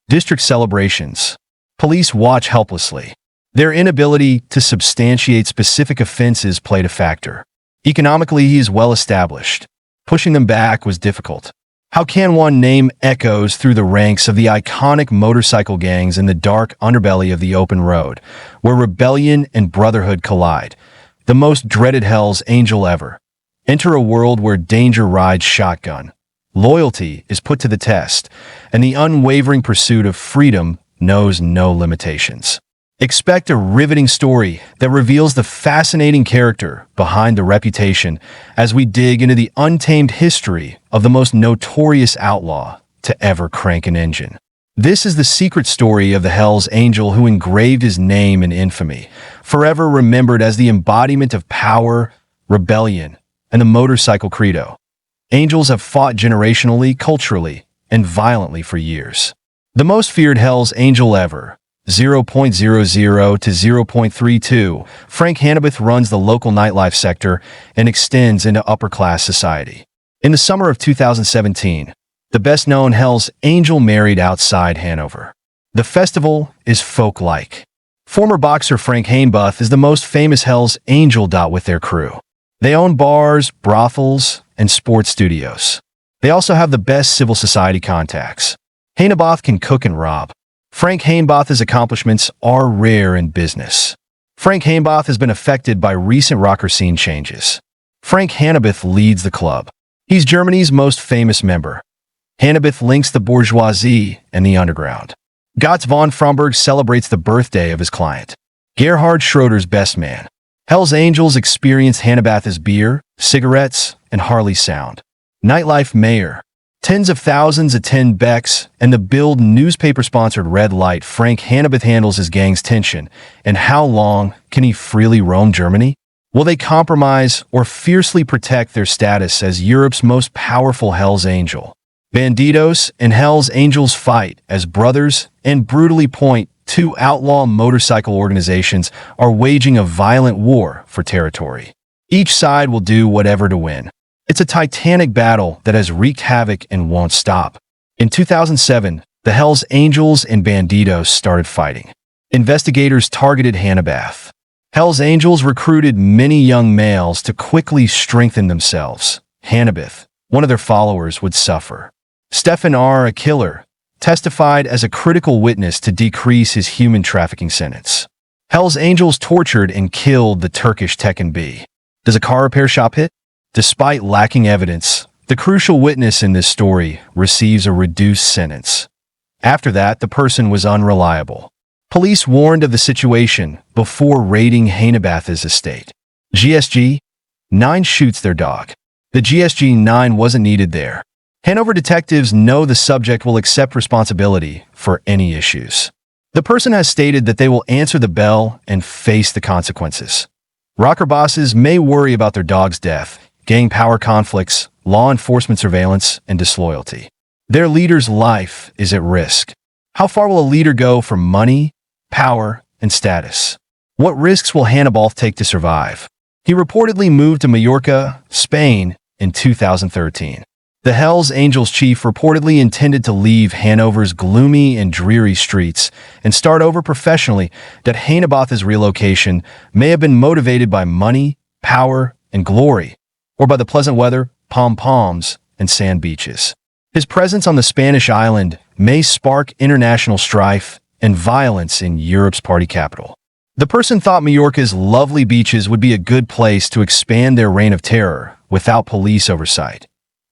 District celebrations. Police watch helplessly. Their inability to substantiate specific offenses played a factor. Economically, he is well established. Pushing them back was difficult. How can one name echoes through the ranks of the iconic motorcycle gangs in the dark underbelly of the open road, where rebellion and brotherhood collide? The most dreaded Hell's Angel ever. Enter a world where danger rides shotgun. Loyalty is put to the test, and the unwavering pursuit of freedom knows no limitations. Expect a riveting story that reveals the fascinating character behind the reputation as we dig into the untamed history of the most notorious outlaw to ever crank an engine. This is the secret story of the Hell's Angel who engraved his name in infamy, forever remembered as the embodiment of power, rebellion, and the motorcycle credo. Angels have fought generationally, culturally, and violently for years. The most feared Hell's Angel ever, 0.00 to 0.32, Frank Hannibeth runs the local nightlife sector and extends into upper-class society. In the summer of 2017, the best-known Hell's Angel married outside Hanover. The festival is folk-like. Former boxer Frank Hannibeth is the most famous Hell's Angel. With their crew, they own bars, brothels, and sports studios. They also have the best civil society contacts. Hannibeth can cook and rob. Frank Hannibeth's accomplishments are rare in business. Frank Hannibeth has been affected by recent rocker scene changes. Frank Hannibeth leads the club. He's Germany's most famous member. Hannibeth links the bourgeoisie and the underground. Gotz von Fromberg celebrates the birthday of his client, Gerhard Schroeder's best man. Hell's Angels experience Hannibeth's beer, cigarettes, and Harley sound. Nightlife mayor. Tens of thousands attend Beck's and the Bild newspaper-sponsored red light. Frank Hannibeth handles his gang's tension, and how long can he freely roam Germany? Will they compromise or fiercely protect their status as Europe's most powerful Hell's Angel? Bandidos and Hell's Angels fight as brothers and brutally point. Two outlaw motorcycle organizations are waging a violent war for territory. Each side will do whatever to win. It's a titanic battle that has wreaked havoc and won't stop. In 2007, the Hell's Angels and Bandidos started fighting. Investigators targeted Hannibeth. Hell's Angels recruited many young males to quickly strengthen themselves. Hannibeth, one of their followers, would suffer. Stefan R., a killer, testified as a critical witness to decrease his human trafficking sentence. Hell's Angels tortured and killed the Turkish Tekken B. Does a car repair shop hit? Despite lacking evidence, the crucial witness in this story receives a reduced sentence. After that, the person was unreliable. Police warned of the situation before raiding Hannibeth's estate. GSG 9 shoots their dog. The GSG 9 wasn't needed there. Hanover detectives know the subject will accept responsibility for any issues. The person has stated that they will answer the bell and face the consequences. Rocker bosses may worry about their dog's death, gang power conflicts, law enforcement surveillance, and disloyalty. Their leader's life is at risk. How far will a leader go for money, power, and status? What risks will Hannibeth take to survive? He reportedly moved to Mallorca, Spain, in 2013. The Hell's Angels chief reportedly intended to leave Hanover's gloomy and dreary streets and start over professionally. That Hannibeth's relocation may have been motivated by money, power, and glory, or by the pleasant weather, pom-poms, and sand beaches. His presence on the Spanish island may spark international strife and violence in Europe's party capital. The person thought Mallorca's lovely beaches would be a good place to expand their reign of terror without police oversight.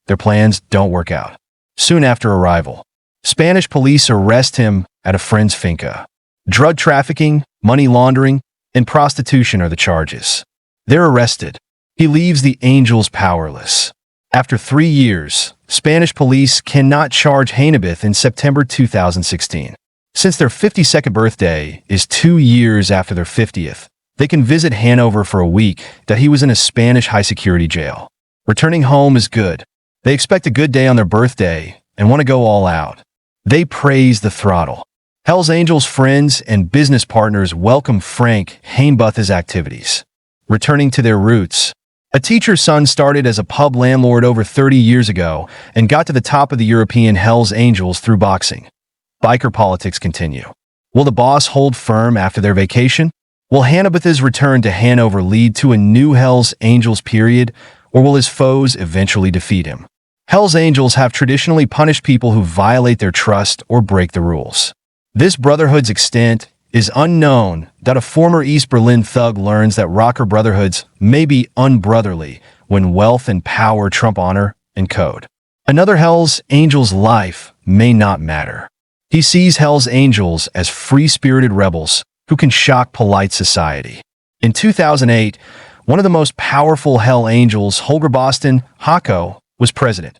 Their plans don't work out. Soon after arrival, Spanish police arrest him at a friend's finca. Drug trafficking, money laundering, and prostitution are the charges. They're arrested. He leaves the Angels powerless. After 3 years, Spanish police cannot charge Hannibeth in September 2016. Since their 52nd birthday is 2 years after their 50th, they can visit Hanover for a week that he was in a Spanish high-security jail. Returning home is good. They expect a good day on their birthday and want to go all out. They praise the throttle. Hell's Angels friends and business partners welcome Frank Hannibeth's activities. Returning to their roots. A teacher's son started as a pub landlord over 30 years ago and got to the top of the European Hell's Angels through boxing. biker politics continue. Will the boss hold firm after their vacation? Will Hannibeth's return to Hanover lead to a new Hells Angels period, or will his foes eventually defeat him? Hells Angels have traditionally punished people who violate their trust or break the rules. This brotherhood's extent is unknown that a former East Berlin thug learns that rocker brotherhoods may be unbrotherly when wealth and power trump honor and code. Another Hells Angels' life may not matter. He sees Hells Angels as free-spirited rebels who can shock polite society. In 2008, one of the most powerful Hell Angels, Holger Boston Hako, was president.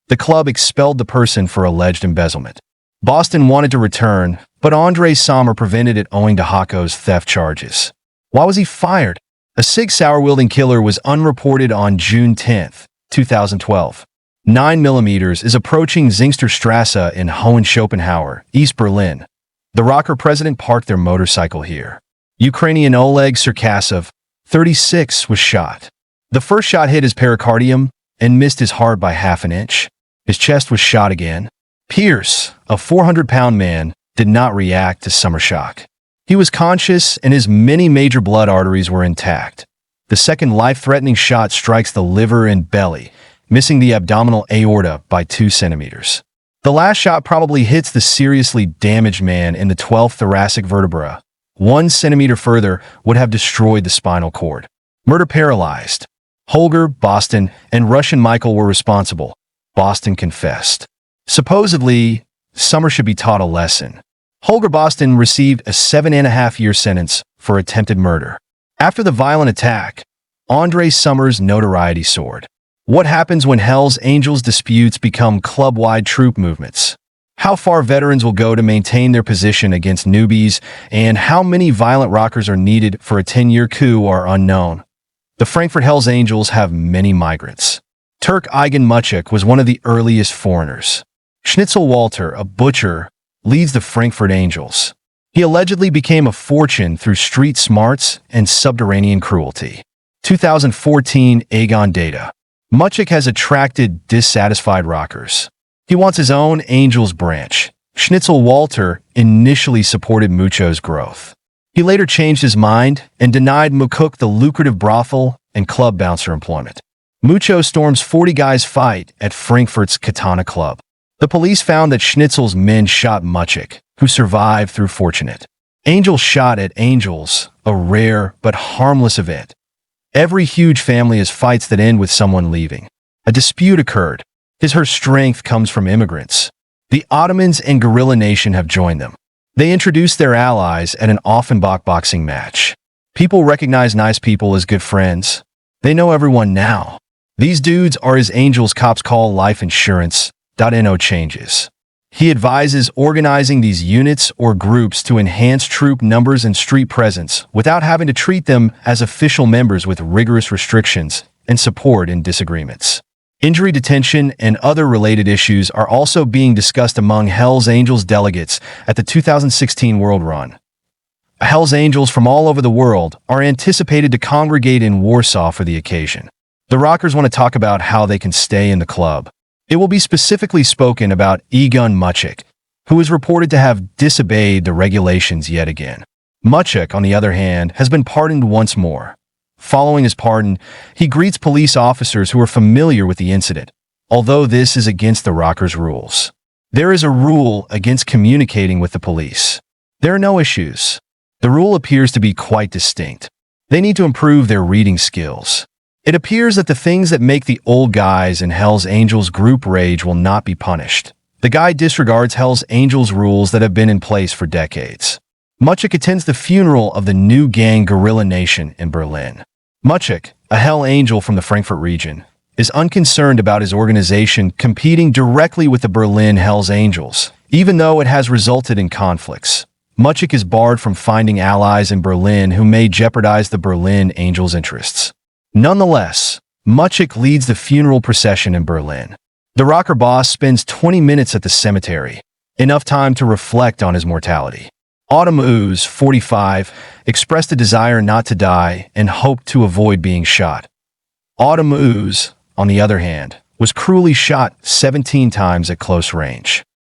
The club expelled the person for alleged embezzlement. Boston wanted to return, but Andre Sommer prevented it owing to Hako's theft charges. Why was he fired? A Sig Sauer-wielding killer was unreported on June 10, 2012. 9mm is approaching Zingsterstrasse in Hohenschopenhauer, East Berlin. The rocker president parked their motorcycle here. Ukrainian Oleg Serkasov, 36, was shot. The first shot hit his pericardium and missed his heart by half an inch. His chest was shot again. Pierce, a 400-pound man, did not react to summer shock. He was conscious and his many major blood arteries were intact. The second life-threatening shot strikes the liver and belly, missing the abdominal aorta by 2 centimeters. The last shot probably hits the seriously damaged man in the 12th thoracic vertebra. 1 centimeter further would have destroyed the spinal cord. Murder paralyzed. Holger, Boston, and Russian Michael were responsible. Boston confessed. Supposedly, Sommer should be taught a lesson. Holger Boston received a 7.5-year sentence for attempted murder. After the violent attack, Andre Sommer's notoriety soared. What happens when Hells Angels disputes become club-wide troop movements? How far veterans will go to maintain their position against newbies, and how many violent rockers are needed for a 10-year coup are unknown. The Frankfurt Hells Angels have many migrants. Turk Eigen Muchik was one of the earliest foreigners. Schnitzel Walter, a butcher, leads the Frankfurt Angels. He allegedly became a fortune through street smarts and subterranean cruelty. 2014 Aegon data. Muchik has attracted dissatisfied rockers. He wants his own Angels branch. Schnitzel Walter initially supported Mucho's growth. He later changed his mind and denied Mukuk the lucrative brothel and club bouncer employment. Mucho storms 40 guys fight at Frankfurt's Katana Club. The police found that Schnitzel's men shot Muchik, who survived through fortunate. Angels shot at Angels, a rare but harmless event. Every huge family has fights that end with someone leaving. A dispute occurred. Her strength comes from immigrants. The Ottomans and Guerrilla Nation have joined them. They introduced their allies at an Offenbach boxing match. People recognize nice people as good friends. They know everyone now. These dudes are his Angels cops call life insurance. No changes. He advises organizing these units or groups to enhance troop numbers and street presence without having to treat them as official members with rigorous restrictions and support in disagreements. Injury detention and other related issues are also being discussed among Hells Angels delegates at the 2016 World Run. Hells Angels from all over the world are anticipated to congregate in Warsaw for the occasion. The rockers want to talk about how they can stay in the club. It will be specifically spoken about Egon Muchik, who is reported to have disobeyed the regulations yet again. Muchik, on the other hand, has been pardoned once more. Following his pardon, he greets police officers who are familiar with the incident, although this is against the rockers' rules. There is a rule against communicating with the police. There are no issues. The rule appears to be quite distinct. They need to improve their reading skills. It appears that the things that make the old guys in Hells Angels group rage will not be punished. The guy disregards Hells Angels rules that have been in place for decades. Muchik attends the funeral of the new gang Guerrilla Nation in Berlin. Muchik, a Hell Angel from the Frankfurt region, is unconcerned about his organization competing directly with the Berlin Hells Angels, even though it has resulted in conflicts. Muchik is barred from finding allies in Berlin who may jeopardize the Berlin Angels' interests. Nonetheless, Muchik leads the funeral procession in Berlin. The rocker boss spends 20 minutes at the cemetery, enough time to reflect on his mortality. Autumn Ooze, 45, expressed a desire not to die and hoped to avoid being shot. Autumn Ooze, on the other hand, was cruelly shot 17 times at close range.